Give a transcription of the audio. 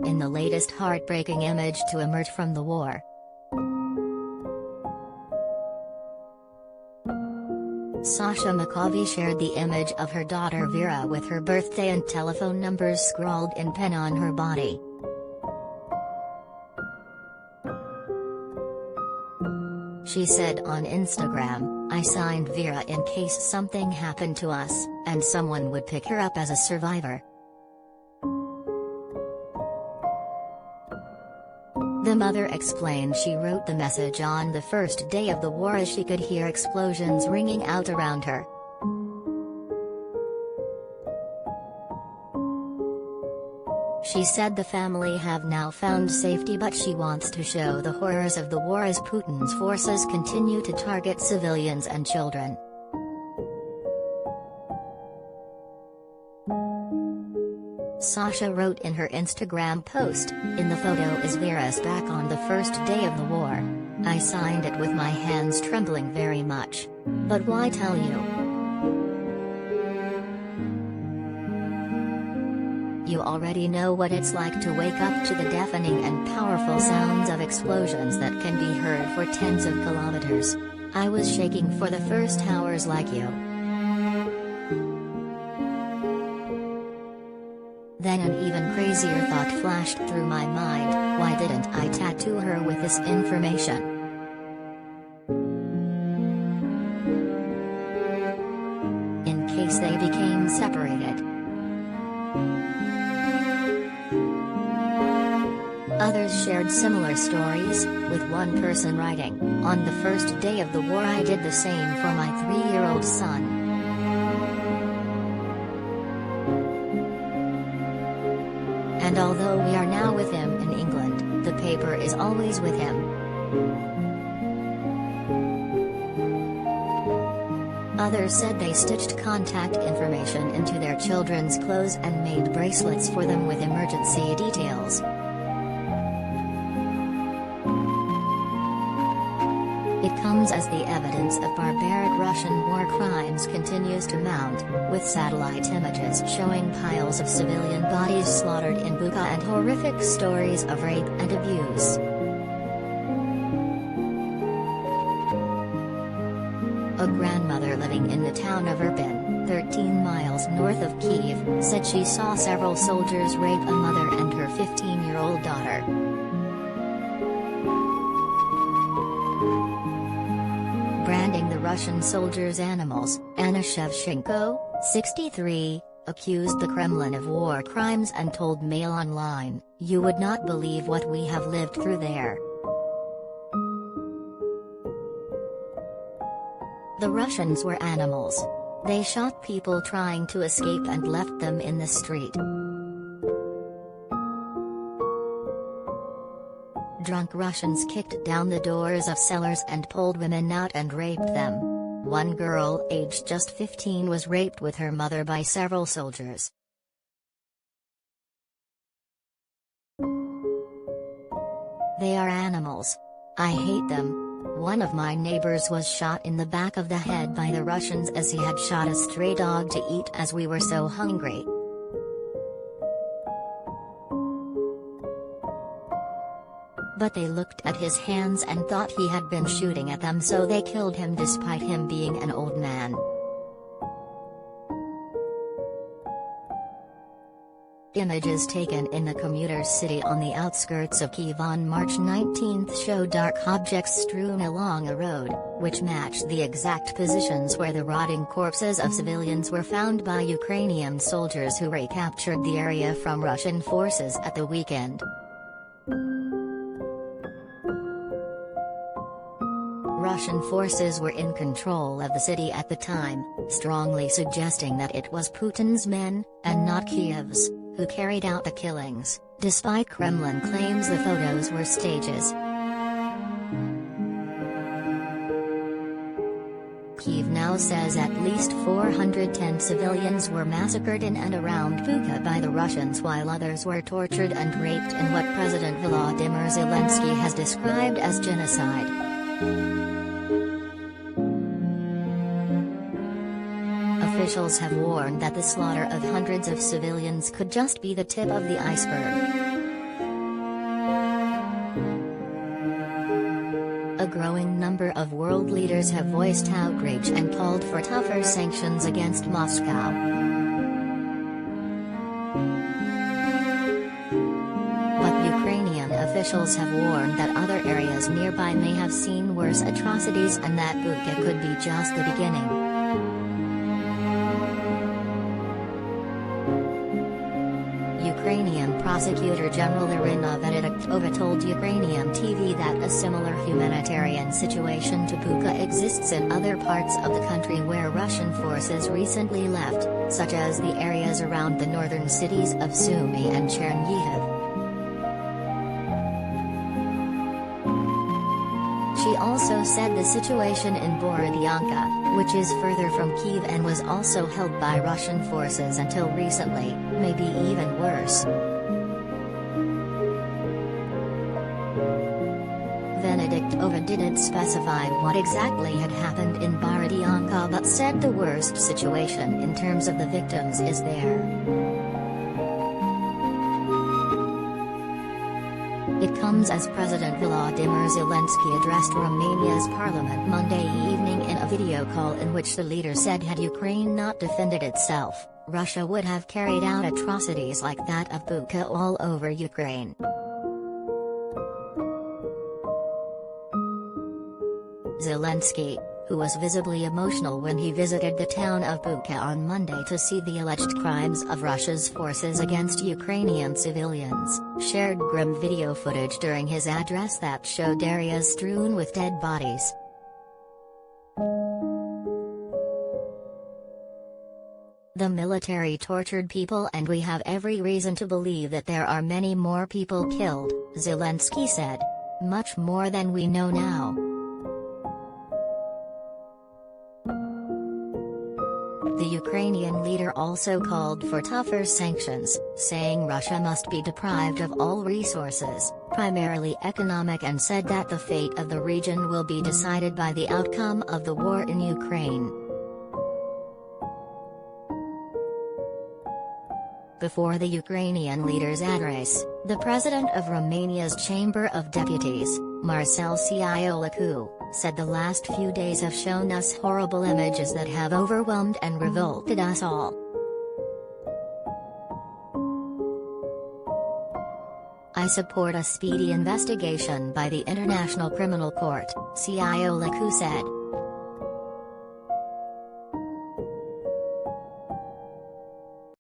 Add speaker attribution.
Speaker 1: in the latest heartbreaking image to emerge from the war. Sasha Makoviy shared the image of her daughter Vira with her birthday and telephone numbers scrawled in pen on her body. She said on Instagram, "I signed Vira in case something happened to us, and someone would pick her up as a survivor." The mother explained she wrote the message on the first day of the war as she could hear explosions ringing out around her. She said the family have now found safety, but she wants to show the horrors of the war as Putin's forces continue to target civilians and children. Sasha wrote in her Instagram post, "In the photo is Vira's back on the first day of the war. I signed it with my hands trembling very much. But why tell you? You already know what it's like to wake up to the deafening and powerful sounds of explosions that can be heard for tens of kilometers. I was shaking for the first hours like you." Then an even crazier thought flashed through my mind: why didn't I tattoo her with this information? In case they became separated. Others shared similar stories, with one person writing, "On the first day of the war I did the same for my 3-year-old son. And although we are now with him in England, the paper is always with him." Others said they stitched contact information into their children's clothes and made bracelets for them with emergency details. It comes as the evidence of barbaric Russian war crimes continues to mount, with satellite images showing piles of civilian bodies slaughtered in Bucha and horrific stories of rape and abuse. A grandmother living in the town of Irpin, 13 miles north of Kyiv, said she saw several soldiers rape a mother and her 15-year-old daughter. Branding the Russian soldiers animals, Anna Shevchenko, 63, accused the Kremlin of war crimes and told Mail Online, "You would not believe what we have lived through there. The Russians were animals. They shot people trying to escape and left them in the street. Drunk Russians kicked down the doors of cellars and pulled women out and raped them. One girl aged just 15 was raped with her mother by several soldiers. They are animals. I hate them. One of my neighbors was shot in the back of the head by the Russians as he had shot a stray dog to eat as we were so hungry. But they looked at his hands and thought he had been shooting at them, so they killed him despite him being an old man." Images taken in the commuter city on the outskirts of Kyiv on March 19 show dark objects strewn along a road, which match the exact positions where the rotting corpses of civilians were found by Ukrainian soldiers who recaptured the area from Russian forces at the weekend. Russian forces were in control of the city at the time, strongly suggesting that it was Putin's men, and not Kyiv's, who carried out the killings, despite Kremlin claims the photos were stages. Kyiv now says at least 410 civilians were massacred in and around Bucha by the Russians, while others were tortured and raped in what President Volodymyr Zelensky has described as genocide. Officials have warned that the slaughter of hundreds of civilians could just be the tip of the iceberg. A growing number of world leaders have voiced outrage and called for tougher sanctions against Moscow. But Ukrainian officials have warned that other areas nearby may have seen worse atrocities and that Bucha could be just the beginning. Ukrainian Prosecutor General Irina Venediktova told Ukrainian TV that a similar humanitarian situation to Bucha exists in other parts of the country where Russian forces recently left, such as the areas around the northern cities of Sumy and Chernihiv. She also said the situation in Borodyanka, which is further from Kyiv and was also held by Russian forces until recently, may be even worse. Venediktova didn't specify what exactly had happened in Borodyanka but said the worst situation in terms of the victims is there. It comes as President Volodymyr Zelensky addressed Romania's parliament Monday evening in a video call in which the leader said had Ukraine not defended itself, Russia would have carried out atrocities like that of Bucha all over Ukraine. Zelensky, who was visibly emotional when he visited the town of Bucha on Monday to see the alleged crimes of Russia's forces against Ukrainian civilians, shared grim video footage during his address that showed areas strewn with dead bodies. The military tortured people and we have every reason to believe that there are many more people killed, Zelensky said. Much more than we know now. The Ukrainian leader also called for tougher sanctions, saying Russia must be deprived of all resources, primarily economic, and said that the fate of the region will be decided by the outcome of the war in Ukraine. Before the Ukrainian leader's address, the president of Romania's Chamber of Deputies, Marcel Ciolăcu, said the last few days have shown us horrible images that have overwhelmed and revolted us all. I support a speedy investigation by the International Criminal Court, Ciolăcu said.